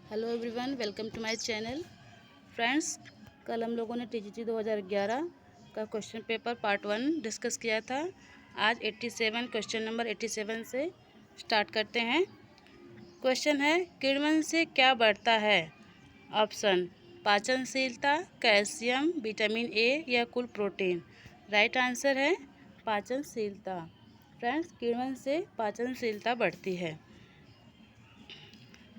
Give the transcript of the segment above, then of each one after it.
Hello everyone, welcome to my channel. Friends, कल हम लोगों ने टीजीटी 2011 का क्वेश्चन पेपर पार्ट 1 डिस्कस किया था। आज 87 क्वेश्चन नंबर 87 से स्टार्ट करते हैं। क्वेश्चन है, किण्वन से क्या बढ़ता है? ऑप्शन: पाचनशीलता, कैल्शियम, विटामिन ए या कुल प्रोटीन। राइट आंसर है पाचनशीलता। फ्रेंड्स, किण्वन से पाचनशीलता बढ़ती है।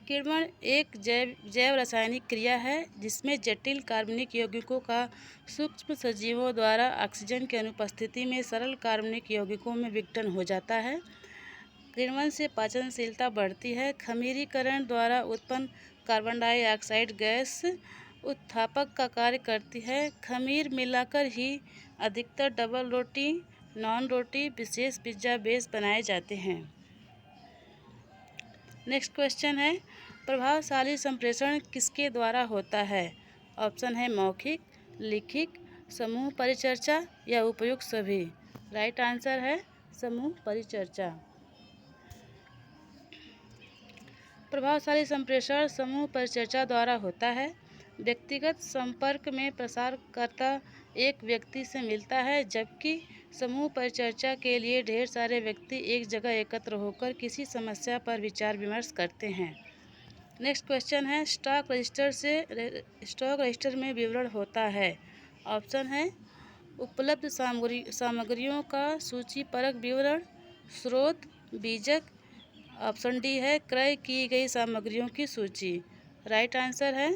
किण्वन एक जैव रासायनिक क्रिया है जिसमें जटिल कार्बनिक यौगिकों का सूक्ष्म सजीवों द्वारा ऑक्सीजन की अनुपस्थिति में सरल कार्बनिक यौगिकों में विघटन हो जाता है। किण्वन से पाचनशीलता बढ़ती है। खमीरीकरण द्वारा उत्पन्न कार्बन डाइऑक्साइड गैस उत्थापक का कार्य करती है। खमीर मिलाकर ही अधिकतर डबल रोटी, नॉन रोटी, विशेष पिज्जा बेस बनाए जाते हैं। नेक्स्ट क्वेश्चन है, प्रभावशाली संप्रेषण किसके द्वारा होता है? ऑप्शन है मौखिक, लिखित, समूह परिचर्चा या उपयुक्त सभी। राइट आंसर है समूह परिचर्चा। प्रभावशाली संप्रेषण समूह परिचर्चा द्वारा होता है। व्यक्तिगत संपर्क में प्रसारकर्ता एक व्यक्ति से मिलता है, जबकि समूह परिचर्चा के लिए ढेर सारे व्यक्ति एक जगह एकत्र होकर किसी समस्या पर विचार विमर्श करते हैं। नेक्स्ट क्वेश्चन है, स्टॉक रजिस्टर में विवरण होता है। ऑप्शन है उपलब्ध सामग्रियों का सूचीपरक विवरण, स्रोत, बीजक। ऑप्शन डी है क्रय की गई सामग्रियों की सूची। राइट आंसर है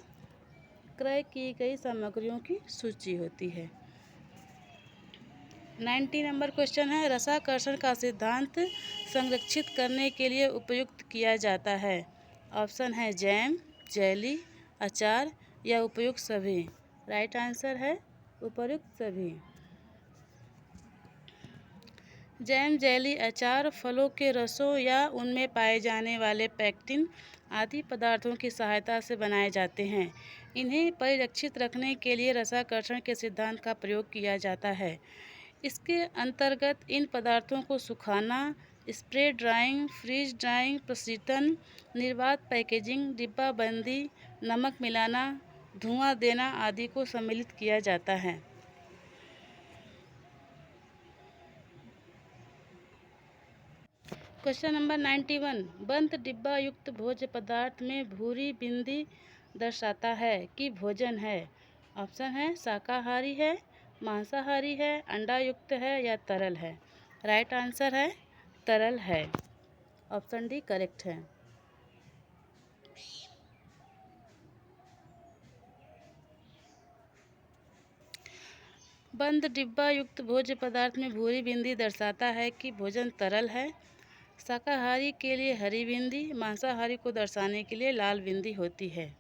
क्रय की गई सामग्रियों की सूची होती है। 90 नंबर क्वेश्चन है, रसाकर्षण का सिद्धांत संरक्षित करने के लिए उपयुक्त किया जाता है। ऑप्शन है जैम, जेली, अचार या उपयुक्त सभी। राइट आंसर है उपयुक्त सभी। जैम, जेली, अचार फलों के रसों या उनमें पाए जाने वाले पैक्टिन आदि पदार्थों की सहायता से बनाए जाते हैं। इन्हें परिरक्षित रखने के लिए रसाकर्षण के सिद्धांत का प्रयोग किया जाता है। इसके अंतर्गत इन पदार्थों को सुखाना, स्प्रे ड्राइंग, फ्रीज ड्राइंग, प्रशीतन, निर्बाध पैकेजिंग, डिब्बाबंदी, नमक मिलाना, धुआं देना आदि को सम्मिलित किया जाता है। क्वेश्चन नंबर 91, बंद डिब्बा युक्त भोज्य पदार्थ में भूरी बिंदी दर्शाता है कि भोजन है। ऑप्शन है शाकाहारी है, मांसाहारी है, अंडा युक्त है या तरल है। राइट आंसर है तरल है। ऑप्शन डी करेक्ट है। बंद डिब्बा युक्त भोज्य पदार्थ में भूरी बिंदी दर्शाता है कि भोजन तरल है। शाकाहारी के लिए हरी बिंदी, मांसाहारी को दर्शाने के लिए लाल बिंदी होती है।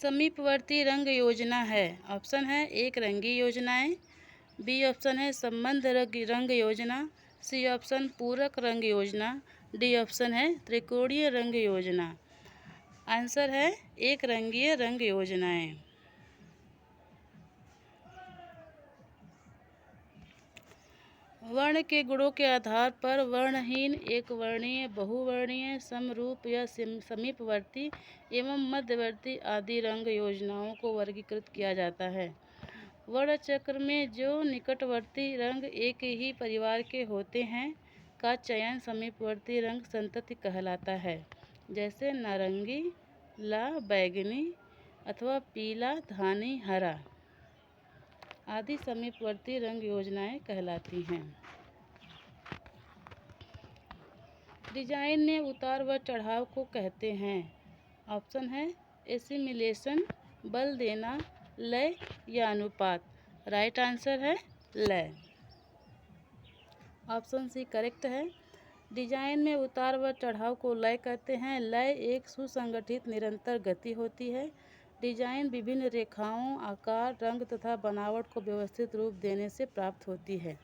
समीपवर्ती रंग योजना है। ऑप्शन है एक रंगी योजनाएं, बी ऑप्शन है संबंध रंग योजना, सी ऑप्शन पूरक रंग योजना, डी ऑप्शन है त्रिकोणीय रंग योजना। आंसर है एक रंगीय रंग योजनाएं। वर्ण के गुणों के आधार पर वर्णहीन, एक वर्णीय, बहुवर्णीय, समरूप या समीपवर्ती एवं मध्यवर्ती आदि रंग योजनाओं को वर्गीकृत किया जाता है। वर्ण चक्र में जो निकटवर्ती रंग एक ही परिवार के होते हैं का चयन समीपवर्ती रंग संतति कहलाता है, जैसे नारंगी, ला, बैगनी अथवा पीला, धानी, हरा आदि समीपवर्ती रंग योजनाएं कहलाती हैं। डिजाइन में उतार व चढ़ाव को कहते हैं। ऑप्शन है एसिमिलेशन, बल देना, लय या अनुपात। राइट आंसर है लय। ऑप्शन सी करेक्ट है। डिजाइन में उतार व चढ़ाव को लय कहते हैं। लय एक सुसंगठित निरंतर गति होती है। डिजाइन विभिन्न रेखाओं, आकार, रंग तथा बनावट को व्यवस्थित रूप देने से प्राप्त होती है।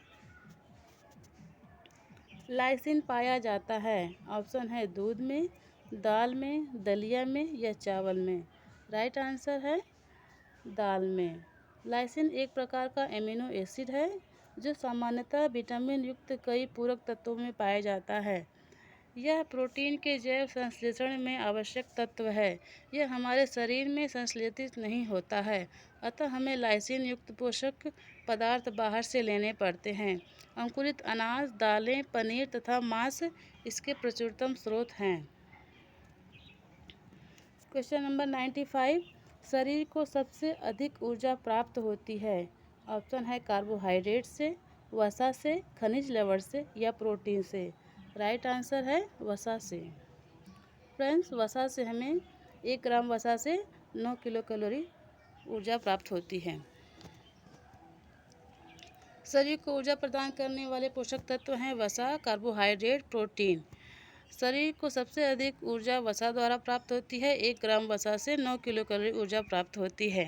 लाइसिन पाया जाता है। ऑप्शन है दूध में, दाल में, दलिया में या चावल में। राइट आंसर है दाल में। लाइसिन एक प्रकार का एमिनो एसिड है जो सामान्यतः विटामिन युक्त कई पूरक तत्वों में पाया जाता है। यह प्रोटीन के जैव संश्लेषण में आवश्यक तत्व है। यह हमारे शरीर में संश्लेषित नहीं होता है, अतः हमें लाइसिन युक्त पोषक पदार्थ बाहर से लेने पड़ते हैं। अंकुरित अनाज, दालें, पनीर तथा मांस इसके प्रचुरतम स्रोत हैं। क्वेश्चन नंबर 95, शरीर को सबसे अधिक ऊर्जा प्राप्त होती है। ऑप्शन है कार्बोहाइड्रेट से, वसा से, खनिज लवण से या प्रोटीन से। राइट आंसर है वसा से। फ्रेंड्स, वसा से हमें 1 ग्राम वसा से 9 किलो कैलोरी ऊर्जा प्राप्त होती है। शरीर को ऊर्जा प्रदान करने वाले पोषक तत्व हैं वसा, कार्बोहाइड्रेट, प्रोटीन। शरीर को सबसे अधिक ऊर्जा वसा द्वारा प्राप्त होती है। 1 ग्राम वसा से 9 किलो कैलोरी ऊर्जा प्राप्त होती है।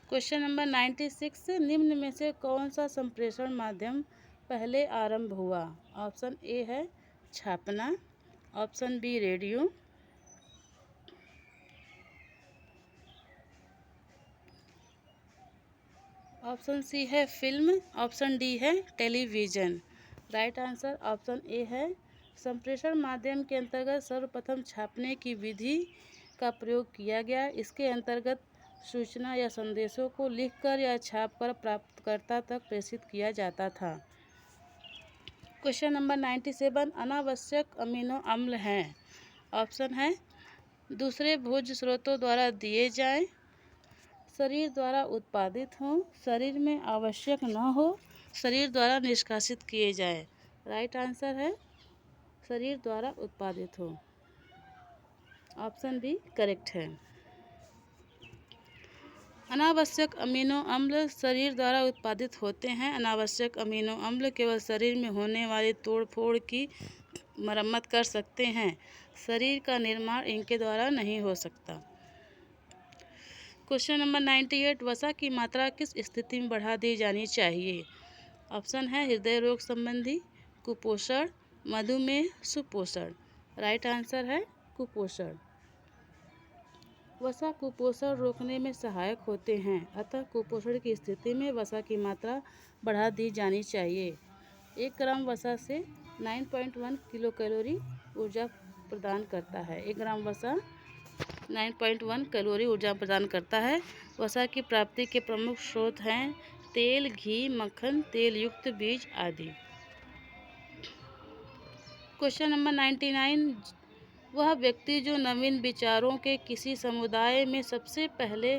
क्वेश्चन नंबर 96, निम्न में से कौन सा संप्रेषण माध्यम पहले आरंभ हुआ। ऑप्शन ए है छापना, option B radio, option C है फिल्म, ऑप्शन डी है television. Right answer option A है। संप्रेषण माध्यम के अंतर्गत सर्वप्रथम छापने की विधि का प्रयोग किया गया। इसके अंतर्गत सूचना या संदेशों को लिखकर या छापकर प्राप्तकर्ता तक प्रेषित किया जाता था। क्वेश्चन नंबर 97, अनावश्यक अमीनो अम्ल हैं। ऑप्शन है दूसरे भोज्य स्रोतों द्वारा दिए जाएं, शरीर द्वारा उत्पादित हों, शरीर में आवश्यक न हो, शरीर द्वारा निष्कासित किए जाएं। राइट आंसर है शरीर द्वारा उत्पादित हो। ऑप्शन बी करेक्ट है। अनावश्यक अमीनो अम्ल शरीर द्वारा उत्पादित होते हैं। अनावश्यक अमीनो अम्ल केवल शरीर में होने वाली तोड़फोड़ की मरम्मत कर सकते हैं। शरीर का निर्माण इनके द्वारा नहीं हो सकता। क्वेश्चन नंबर 98, वसा की मात्रा किस स्थिति में बढ़ा दी जानी चाहिए। ऑप्शन है हृदय रोग संबंधी, कुपोषण, मधुमेह, सुपोषण। राइट आंसर है कुपोषण। वसा कुपोषण रोकने में सहायक होते हैं, अतः कुपोषण की स्थिति में वसा की मात्रा बढ़ा दी जानी चाहिए। 1 ग्राम वसा से 9.1 किलो कैलोरी ऊर्जा प्रदान करता है। 1 ग्राम वसा 9.1 कैलोरी ऊर्जा प्रदान करता है। वसा की प्राप्ति के प्रमुख स्रोत हैं तेल, घी, मक्खन, तेल युक्त बीज आदि। क्वेश्चन नंबर 99, वह व्यक्ति जो नवीन विचारों के किसी समुदाय में सबसे पहले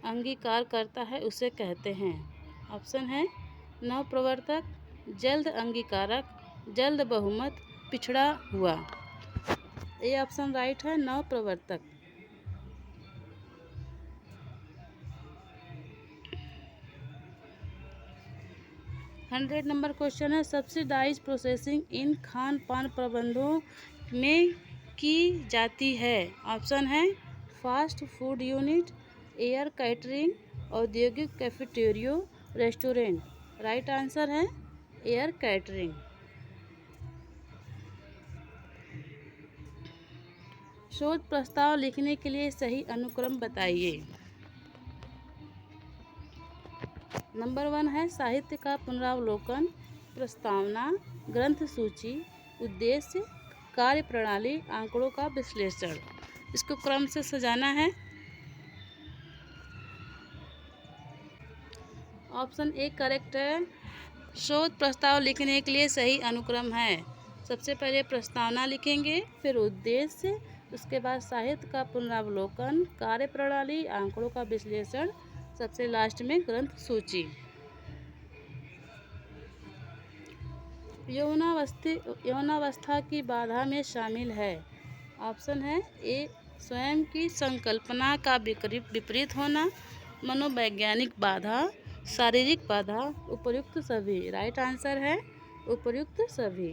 अंगीकार करता है उसे कहते हैं। ऑप्शन है नवप्रवर्तक, जल्द अंगीकारक, जल्द बहुमत, पिछड़ा हुआ। ये ऑप्शन राइट है नवप्रवर्तक। 100 नंबर क्वेश्चन है, सब्सिडाइज प्रोसेसिंग इन खान पान प्रबंधों में की जाती है। ऑप्शन है fast food unit, air catering, औद्योगिक कैफेटेरियो, रेस्टोरेंट। राइट आंसर है एयर कैटरिंग। शोध प्रस्ताव लिखने के लिए सही अनुक्रम बताइए। नंबर 1 है साहित्य का पुनरावलोकन, प्रस्तावना, ग्रंथ सूची, उद्देश्य, कार्य प्रणाली, आंकड़ों का विश्लेषण। इसको क्रम से सजाना है। ऑप्शन ए करेक्ट है। शोध प्रस्ताव लिखने के लिए सही अनुक्रम है। सबसे पहले प्रस्तावना लिखेंगे, फिर उद्देश्य, उसके बाद साहित्य का पुनरावलोकन, कार्य प्रणाली, आंकड़ों का विश्लेषण, सबसे लास्ट में ग्रंथ सूची। यौनावस्था की बाधा में शामिल है। ऑप्शन है ए स्वयं की संकल्पना का विपरीत होना, मनोवैज्ञानिक बाधा, शारीरिक बाधा, उपर्युक्त सभी। राइट आंसर है उपर्युक्त सभी।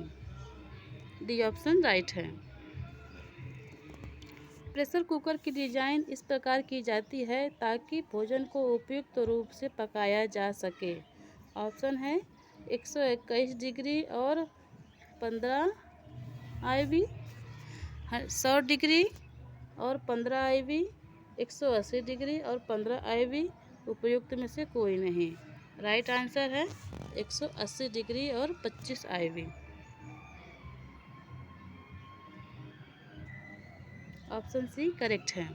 डी ऑप्शन राइट है। प्रेशर कुकर की डिजाइन इस प्रकार की जाती है ताकि भोजन को उपयुक्त रूप से पकाया जा सके। ऑप्शन है 121 डिग्री और 15 आईवी, 100 डिग्री और 15 आईवी, 180 डिग्री और 15 आईवी। उपयुक्त में से कोई नहीं। राइट आंसर है 180 डिग्री और 25 आईवी। ऑप्शन सी करेक्ट है।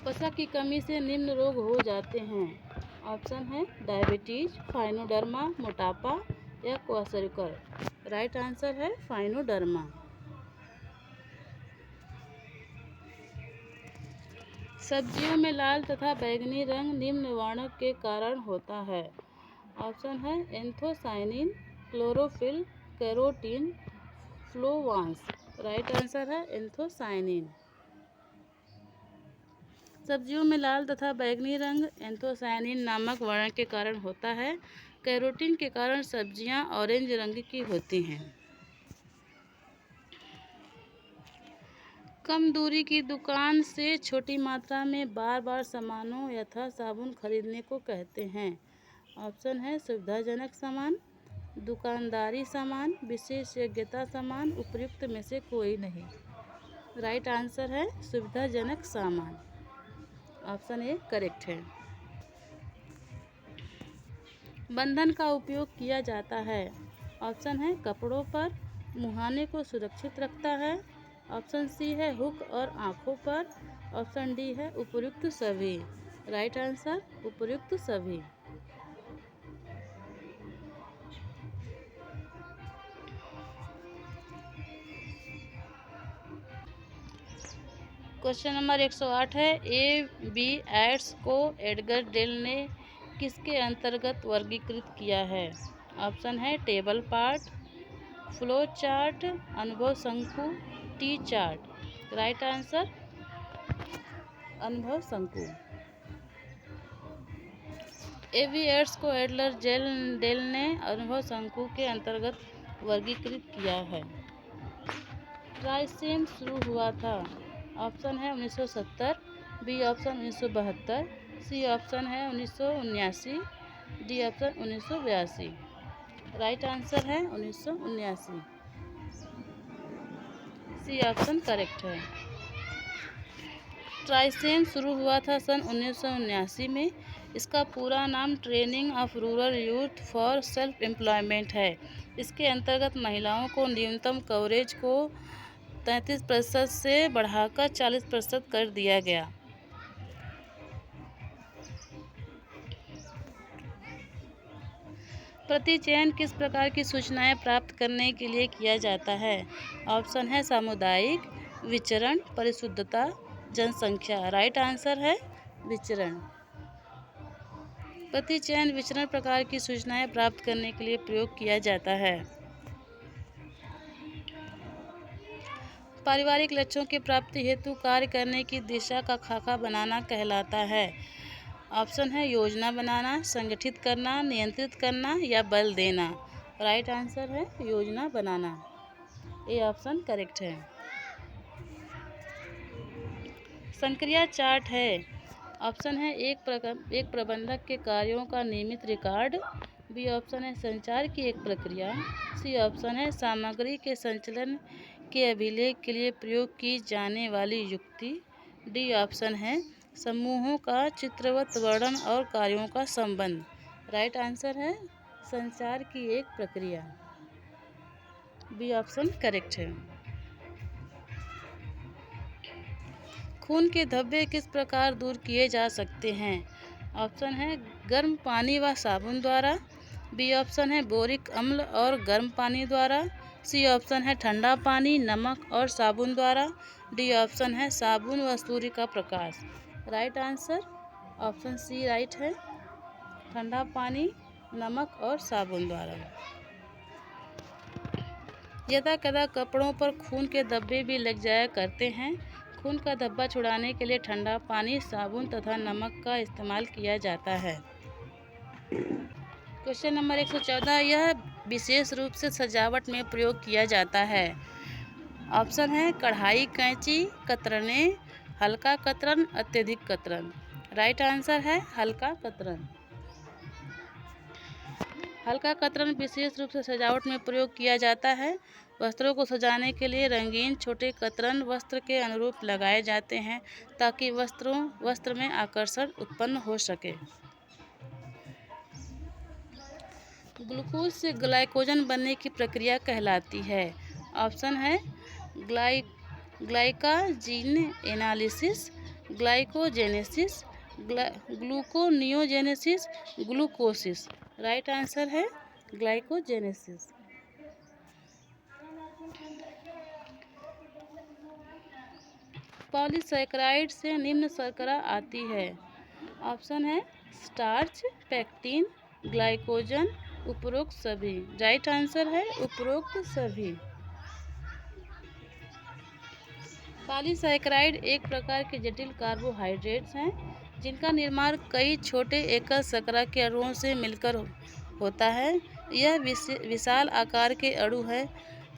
वसा की कमी से निम्न रोग हो जाते हैं। ऑप्शन है डायबिटीज, फाइनोडर्मा, मोटापा या क्वाशरिकर। राइट आंसर है फाइनोडर्मा। सब्जियों में लाल तथा बैंगनी रंग निम्न वर्णक के कारण होता है। ऑप्शन है anthocyanin, chlorophyll, carotene, flavones. Right answer है एंथोसायनिन। सब्जियों में लाल तथा बैंगनी रंग एंथोसायनिन नामक वर्णक के कारण होता है। कैरोटीन के कारण सब्जियां ऑरेंज रंग की होती हैं। कम दूरी की दुकान से छोटी मात्रा में बार बार सामानों यथा साबुन खरीदने को कहते हैं। ऑप्शन है सुविधाजनक सामान, दुकानदारी सामान, विशेषज्ञता सामान, उपयुक्त में से कोई नहीं। राइट आंसर है सुविधाजनक सामान। ऑप्शन ए करेक्ट है। बंधन का उपयोग किया जाता है। ऑप्शन है कपड़ों पर, मुहाने को सुरक्षित रखता है। ऑप्शन सी है हुक और आंखों पर। ऑप्शन डी है उपयुक्त सभी। राइट आंसर उपयुक्त सभी। क्वेश्चन नंबर 108 है ए बी एड्स को एडगर डेल ने किसके अंतर्गत वर्गीकृत किया है। ऑप्शन है टेबल पार्ट, फ्लो चार्ट, अनुभव शंकु, टी चार्ट। राइट आंसर अनुभव शंकु। एबी एड्स को एडलर डेल ने अनुभव शंकु के अंतर्गत वर्गीकृत किया है। ट्राइसेम शुरू हुआ था। ऑप्शन है 1970, बी ऑप्शन 1972, सी ऑप्शन है 1979, डी ऑप्शन 1982। राइट आंसर है 1979। सी ऑप्शन करेक्ट है। ट्राइसेम शुरू हुआ था सन 1979 में। इसका पूरा नाम training of rural youth for self employment है। इसके अंतर्गत महिलाओं को न्यूनतम कवरेज को 33% से बढ़ाकर 40% कर दिया गया। प्रति चयन किस प्रकार की सूचनाएं प्राप्त करने के लिए किया जाता है। ऑप्शन है सामुदायिक, विचरण, परिशुद्धता, जनसंख्या। राइट आंसर है विचरण। प्रति चयन विचरण प्रकार की सूचनाएं प्राप्त करने के लिए प्रयोग किया जाता है। पारिवारिक लक्ष्यों की प्राप्ति हेतु कार्य करने की दिशा का खाका बनाना कहलाता है। ऑप्शन है योजना बनाना, संगठित करना, नियंत्रित करना या बल देना। राइट आंसर है योजना बनाना। ए ऑप्शन करेक्ट है। संक्रिया चार्ट है। ऑप्शन है एक प्रबंधक के कार्यों का नियमित रिकॉर्ड। बी ऑप्शन है संचार की एक प्रक्रिया। सी ऑप्शन है सामग्री के संचलन के अभिलेख के लिए प्रयोग की जाने वाली युक्ति। डी ऑप्शन है समूहों का चित्रवत वर्णन और कार्यों का संबंध। राइट आंसर है संचार की एक प्रक्रिया। बी ऑप्शन करेक्ट है। खून के धब्बे किस प्रकार दूर किए जा सकते हैं। ऑप्शन है गर्म पानी व साबुन द्वारा। बी ऑप्शन है बोरिक अम्ल और गर्म पानी द्वारा। सी ऑप्शन है ठंडा पानी, नमक और साबुन द्वारा। डी ऑप्शन है साबुन व सूर्य का प्रकाश। Right answer option C right है ठंडा पानी, नमक और साबुन द्वारा। यदा कदा कपड़ों पर खून के धब्बे भी लग जाया करते हैं। खून का धब्बा छुड़ाने के लिए ठंडा पानी, साबुन तथा नमक का इस्तेमाल किया जाता है। क्वेश्चन नंबर 114 यह विशेष रूप से सजावट में प्रयोग किया जाता है। ऑप्शन है कढ़ाई, कैंची, कतरने, हल्का कतरन, अत्यधिक कतरन। राइट आंसर है हल्का कतरन। हल्का कतरन विशेष रूप से सजावट में प्रयोग किया जाता है। वस्त्रों को सजाने के लिए रंगीन छोटे कतरन वस्त्र के अनुरूप लगाए जाते हैं ताकि वस्त्र में आकर्षण उत्पन्न हो सके। ग्लूकोज से ग्लाइकोजन बनने की प्रक्रिया कहलाती है। ऑप्शन है glycogenolysis, glycogenesis, gluconeogenesis, glycolysis. Right answer है ग्लाइकोजेनेसिस। पॉलीसैकेराइड से निम्न शर्करा आती है। ऑप्शन है स्टार्च, पेक्टिन, ग्लाइकोजन, उपरोक्त सभी। राइट आंसर है उपरोक्त सभी। पॉलीसैकेराइड एक प्रकार के जटिल कार्बोहाइड्रेट्स हैं जिनका निर्माण कई छोटे एकल शर्करा के अणुओं से मिलकर होता है। यह विशाल आकार के अणु हैं।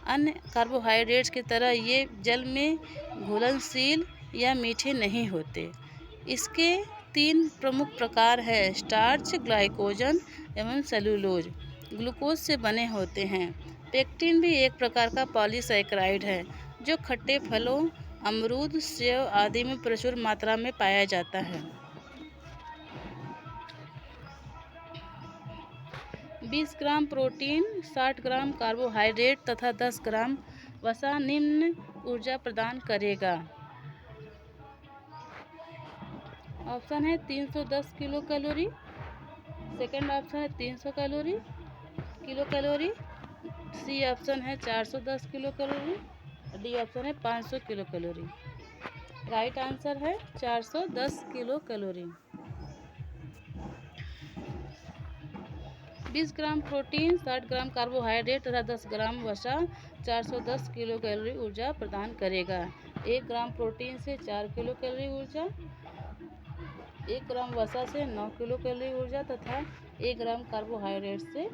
अन्य कार्बोहाइड्रेट्स की तरह ये जल में घुलनशील या मीठे नहीं होते। इसके 3 प्रमुख प्रकार हैं स्टार्च, ग्लाइकोजन एवं सेलुलोज। ग्लूकोज से बने होते हैं। पेक्टिन भी एक प्रकार का पॉलीसैकेराइड है जो खट्टे फलों, अमरूद, सेब आदि में प्रचुर मात्रा में पाया जाता है। 20 ग्राम प्रोटीन, 60 ग्राम कार्बोहाइड्रेट तथा 10 ग्राम वसा निम्न ऊर्जा प्रदान करेगा। ऑप्शन है 310 किलो कैलोरी, सेकेंड ऑप्शन है 300 किलो कैलोरी, सी ऑप्शन है 410 किलो कैलोरी, डी ऑप्शन है 500 किलो कैलोरी। राइट आंसर है 410 किलो कैलोरी। 20 ग्राम प्रोटीन, 60 ग्राम कार्बोहाइड्रेट तथा 10 ग्राम वसा 410 किलो कैलोरी ऊर्जा प्रदान करेगा। 1 ग्राम प्रोटीन से 4 किलो कैलोरी ऊर्जा, 1 ग्राम वसा से 9 किलो कैलोरी ऊर्जा तथा 1 ग्राम कार्बोहाइड्रेट से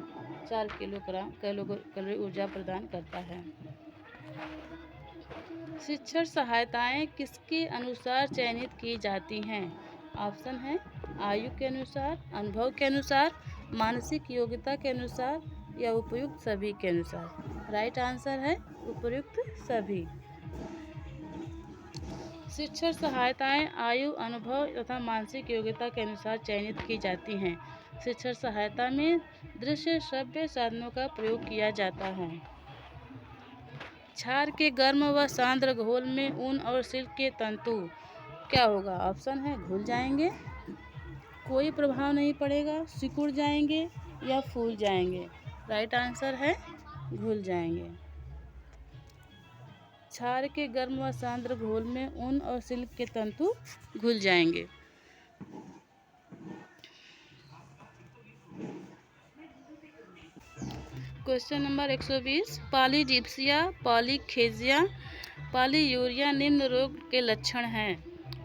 4 कैलोरी ऊर्जा प्रदान करता है। शिक्षण सहायताएं किसके अनुसार चयनित की जाती हैं? ऑप्शन है आयु के अनुसार, अनुभव के अनुसार, मानसिक योग्यता के अनुसार या उपयुक्त सभी के अनुसार। राइट आंसर है उपयुक्त सभी। शिक्षण सहायताएं आयु, अनुभव तथा मानसिक योग्यता के अनुसार चयनित की जाती हैं। शिक्षण सहायता में दृश्य श्रव्य साधनों का प्रयोग किया जाता है। क्षार के गर्म व सांद्र घोल में ऊन और सिल्क के तंतु क्या होगा? ऑप्शन है घुल जाएंगे, कोई प्रभाव नहीं पड़ेगा, सिकुड़ जाएंगे या फूल जाएंगे। राइट आंसर है घुल जाएंगे। क्षार के गर्म व सांद्र घोल में ऊन और सिल्क के तंतु घुल जाएंगे। क्वेश्चन नंबर 120, पॉलीडिप्सिया, पॉलीखेजिया, पॉलीयूरिया निम्न रोग के लक्षण हैं।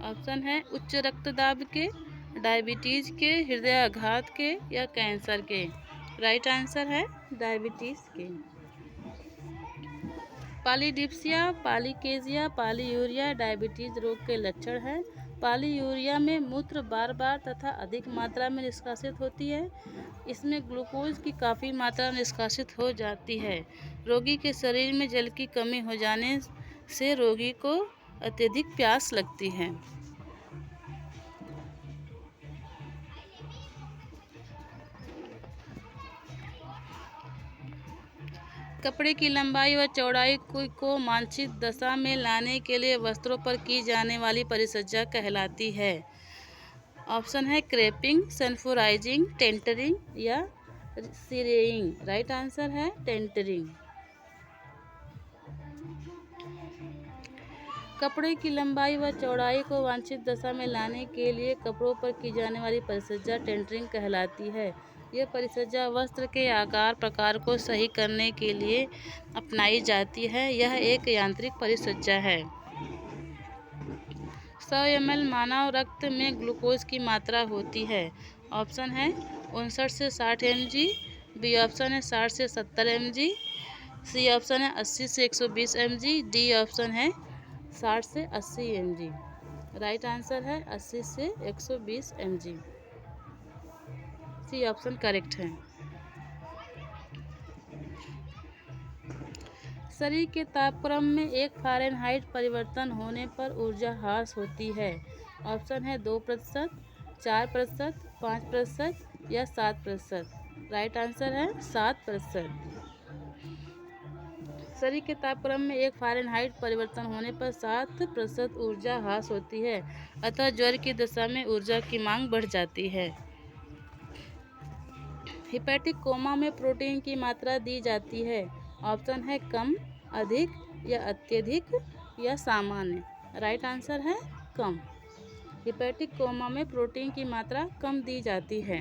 ऑप्शन है उच्च रक्तदाब के, डायबिटीज के, हृदयाघात के या कैंसर के। राइट आंसर है डायबिटीज के। पॉलीडिप्सिया, पॉलीखेजिया, पॉलीयूरिया डायबिटीज रोग के लक्षण हैं। पॉलीयूरिया में मूत्र बार बार तथा अधिक मात्रा में निष्कासित होती है। इसमें ग्लूकोज की काफ़ी मात्रा निष्कासित हो जाती है। रोगी के शरीर में जल की कमी हो जाने से रोगी को अत्यधिक प्यास लगती है। कपड़े की लंबाई व चौड़ाई को वांछित दशा में लाने के लिए वस्त्रों पर की जाने वाली परिसज्जा कहलाती है। ऑप्शन है क्रेपिंग, सनफोराइजिंग, टेंटरिंग या सिरेइंग। राइट आंसर है टेंटरिंग। कपड़े की लंबाई व चौड़ाई को वांछित दशा में लाने के लिए कपड़ों पर की जाने वाली परिसज्जा टेंटरिंग कहलाती है। यह परिसज्जा वस्त्र के आकार प्रकार को सही करने के लिए अपनाई जाती है। यह एक यांत्रिक परिसज्जा है। 100 ml मानव रक्त में ग्लूकोज की मात्रा होती है। ऑप्शन है 59 से 60 mg, बी ऑप्शन है 60 से 70 mg, सी ऑप्शन है 80 से 120 mg, डी ऑप्शन है 60 से 80 mg। राइट आंसर है 80 से 120 mg। सी ऑप्शन करेक्ट है। शरीर के तापक्रम में 1 फ़ारेनहाइट परिवर्तन होने पर ऊर्जा ह्रास होती है। ऑप्शन है 2%, 4%, 5% या 7%। राइट आंसर है 7%। शरीर के तापक्रम में 1 फ़ारेनहाइट परिवर्तन होने पर 7% ऊर्जा ह्रास होती है, अतः ज्वर की दशा में ऊर्जा की मांग बढ़ जाती है। हेपेटिक कोमा में प्रोटीन की मात्रा दी जाती है। ऑप्शन है कम, अधिक या अत्यधिक या सामान्य। राइट आंसर है कम। हेपेटिक कोमा में प्रोटीन की मात्रा कम दी जाती है,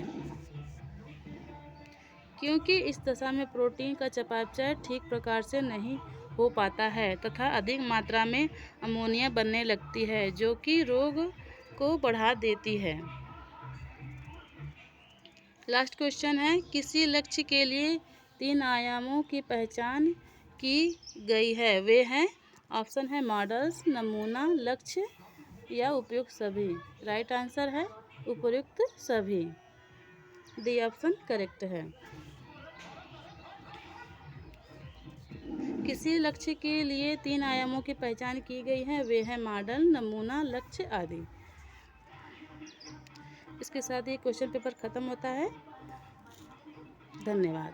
क्योंकि इस दशा में प्रोटीन का चयापचय ठीक प्रकार से नहीं हो पाता है तथा अधिक मात्रा में अमोनिया बनने लगती है, जो कि रोग को बढ़ा देती है। लास्ट क्वेश्चन है, किसी लक्ष्य के लिए 3 आयामों की पहचान की गई है। वे हैं, ऑप्शन है मॉडल्स, नमूना, लक्ष्य या उपयुक्त सभी। राइट आंसर है उपयुक्त सभी। डी ऑप्शन करेक्ट है। किसी लक्ष्य के लिए 3 आयामों की पहचान की गई है। वे हैं मॉडल, नमूना, लक्ष्य आदि। इसके साथ ही क्वेश्चन पेपर खत्म होता है। धन्यवाद।